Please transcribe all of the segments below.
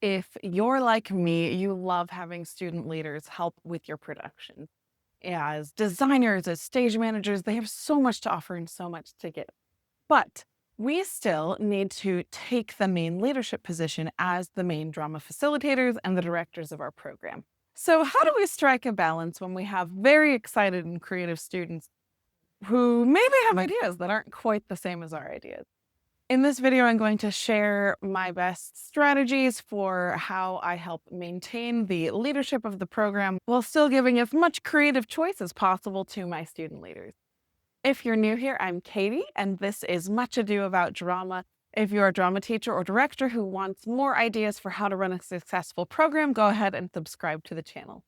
If you're like me, you love having student leaders help with your production. As designers, as stage managers, they have so much to offer and so much to give. But we still need to take the main leadership position as the main drama facilitators and the directors of our program. So, how do we strike a balance when we have very excited and creative students who maybe have ideas that aren't quite the same as our ideas? In this video, I'm going to share my best strategies for how I help maintain the leadership of the program while still giving as much creative choice as possible to my student leaders. If you're new here, I'm Katie, and this is Much Ado About Drama. If you're a drama teacher or director who wants more ideas for how to run a successful program, go ahead and subscribe to the channel.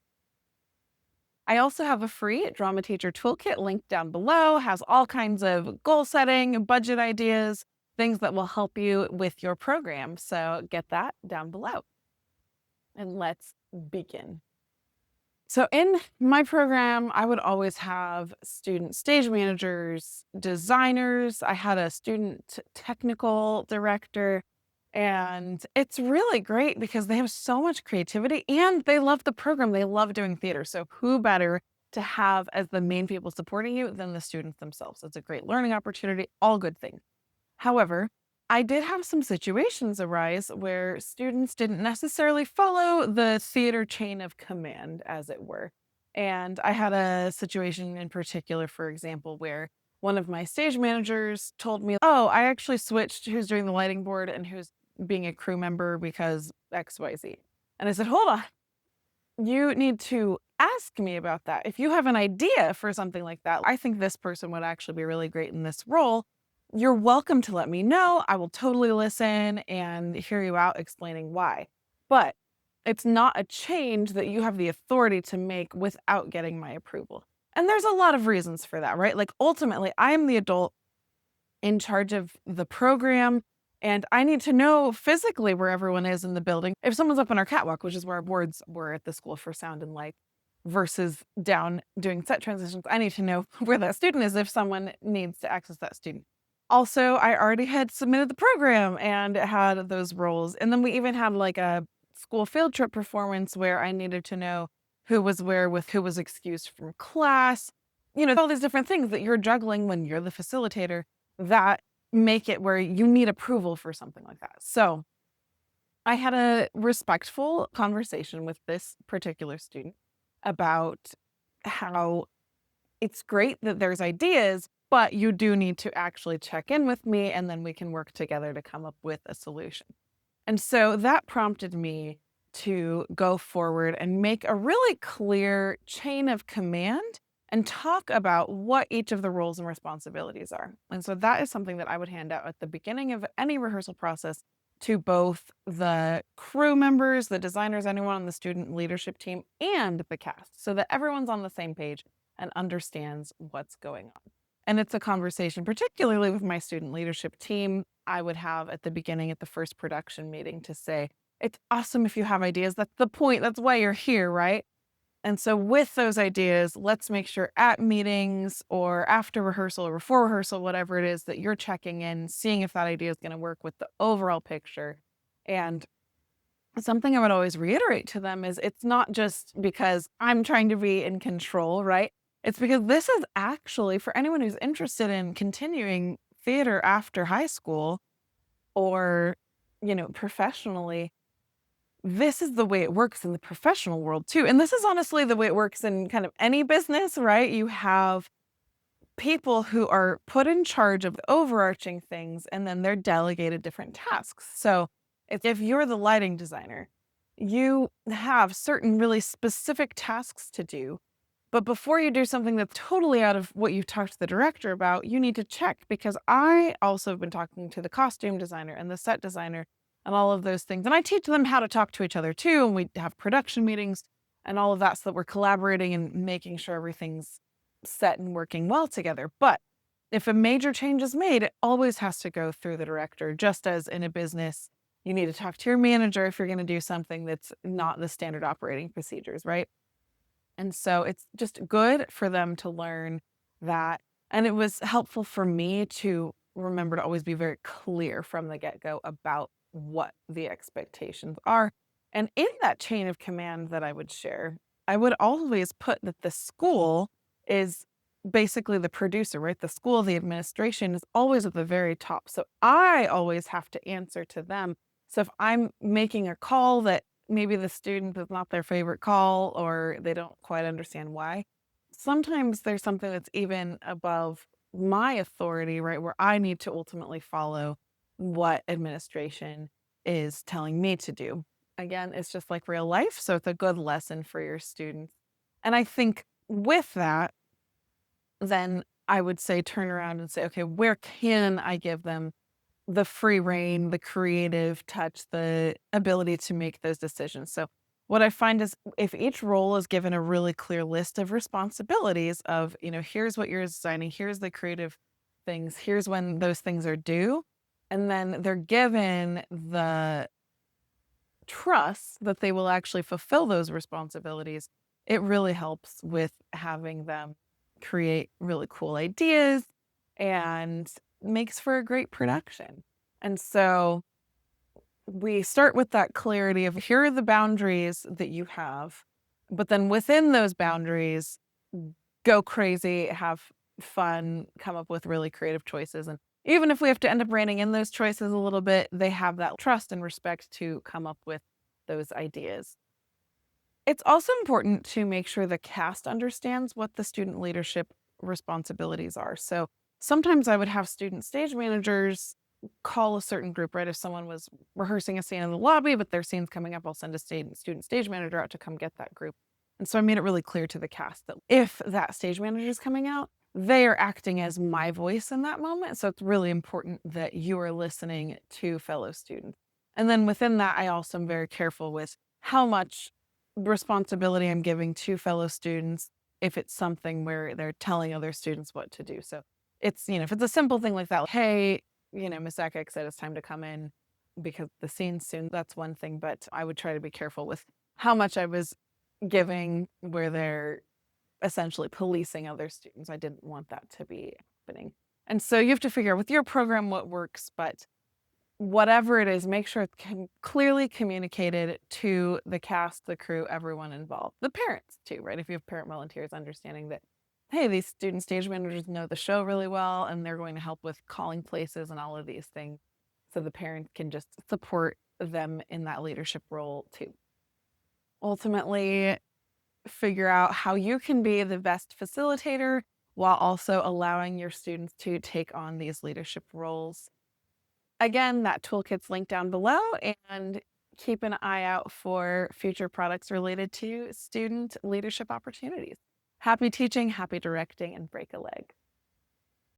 I also have a free drama teacher toolkit linked down below, has all kinds of goal setting, budget ideas, things that will help you with your program. So get that down below. And let's begin. So in my program, I would always have student stage managers, designers. I had a student technical director, and it's really great because they have so much creativity and they love the program. They love doing theater. So who better to have as the main people supporting you than the students themselves? It's a great learning opportunity, all good things. However, I did have some situations arise where students didn't necessarily follow the theater chain of command, as it were. And I had a situation in particular, for example, where one of my stage managers told me, "Oh, I actually switched who's doing the lighting board and who's being a crew member because XYZ." And I said, "Hold on, you need to ask me about that. If you have an idea for something like that, I think this person would actually be really great in this role. You're welcome to let me know. I will totally listen and hear you out explaining why. But it's not a change that you have the authority to make without getting my approval." And there's a lot of reasons for that, right? Like ultimately, I am the adult in charge of the program, and I need to know physically where everyone is in the building. If someone's up on our catwalk, which is where our boards were at the school for sound and light, versus down doing set transitions, I need to know where that student is if someone needs to access that student. Also, I already had submitted the program and had those roles. And then we even had like a school field trip performance where I needed to know who was where with who was excused from class. All these different things that you're juggling when you're the facilitator that make it where you need approval for something like that. So I had a respectful conversation with this particular student about how it's great that there's ideas, but you do need to actually check in with me and then we can work together to come up with a solution. And so that prompted me to go forward and make a really clear chain of command and talk about what each of the roles and responsibilities are. And so that is something that I would hand out at the beginning of any rehearsal process to both the crew members, the designers, anyone on the student leadership team, and the cast so that everyone's on the same page and understands what's going on. And it's a conversation, particularly with my student leadership team, I would have at the beginning at the first production meeting to say, "It's awesome if you have ideas. That's the point. That's why you're here, right?" And so with those ideas, let's make sure at meetings or after rehearsal or before rehearsal, whatever it is, that you're checking in, seeing if that idea is going to work with the overall picture. And something I would always reiterate to them is it's not just because I'm trying to be in control, right? It's because this is actually for anyone who's interested in continuing theater after high school or, professionally, this is the way it works in the professional world too. And this is honestly the way it works in kind of any business, right? You have people who are put in charge of the overarching things and then they're delegated different tasks. So if you're the lighting designer, you have certain really specific tasks to do. But before you do something that's totally out of what you've talked to the director about, you need to check because I also have been talking to the costume designer and the set designer and all of those things. And I teach them how to talk to each other too. And we have production meetings and all of that so that we're collaborating and making sure everything's set and working well together. But if a major change is made, it always has to go through the director, just as in a business, you need to talk to your manager if you're going to do something that's not the standard operating procedures, right? And so it's just good for them to learn that. And it was helpful for me to remember to always be very clear from the get go about what the expectations are. And in that chain of command that I would share, I would always put that the school is basically the producer, right? The school, the administration is always at the very top. So I always have to answer to them. So if I'm making a call that maybe the student is not their favorite call or they don't quite understand why, sometimes there's something that's even above my authority, right? Where I need to ultimately follow what administration is telling me to do. Again, it's just like real life. So it's a good lesson for your students. And I think with that, then I would say turn around and say, okay, where can I give them the free reign, the creative touch, the ability to make those decisions? So what I find is if each role is given a really clear list of responsibilities of, here's what you're designing, here's the creative things, here's when those things are due, and then they're given the trust that they will actually fulfill those responsibilities, it really helps with having them create really cool ideas and makes for a great production. And so we start with that clarity of here are the boundaries that you have, but then within those boundaries, go crazy, have fun, come up with really creative choices. And even if we have to end up reining in those choices a little bit, they have that trust and respect to come up with those ideas. It's also important to make sure the cast understands what the student leadership responsibilities are. So sometimes I would have student stage managers call a certain group, right? If someone was rehearsing a scene in the lobby, but their scene's coming up, I'll send a student stage manager out to come get that group. And so I made it really clear to the cast that if that stage manager is coming out, they are acting as my voice in that moment. So it's really important that you are listening to fellow students. And then within that, I also am very careful with how much responsibility I'm giving to fellow students if it's something where they're telling other students what to do. So it's, if it's a simple thing like that, like, hey, Miss Ekic said it's time to come in because the scene's soon. That's one thing, but I would try to be careful with how much I was giving where they're essentially policing other students. I didn't want that to be happening. And so you have to figure out with your program what works, but whatever it is, make sure it's clearly communicated to the cast, the crew, everyone involved. The parents too, right? If you have parent volunteers, understanding that, hey, these student stage managers know the show really well and they're going to help with calling places and all of these things. So the parents can just support them in that leadership role too. Ultimately, figure out how you can be the best facilitator while also allowing your students to take on these leadership roles. Again, that toolkit's linked down below, and keep an eye out for future products related to student leadership opportunities. Happy teaching, happy directing, and break a leg.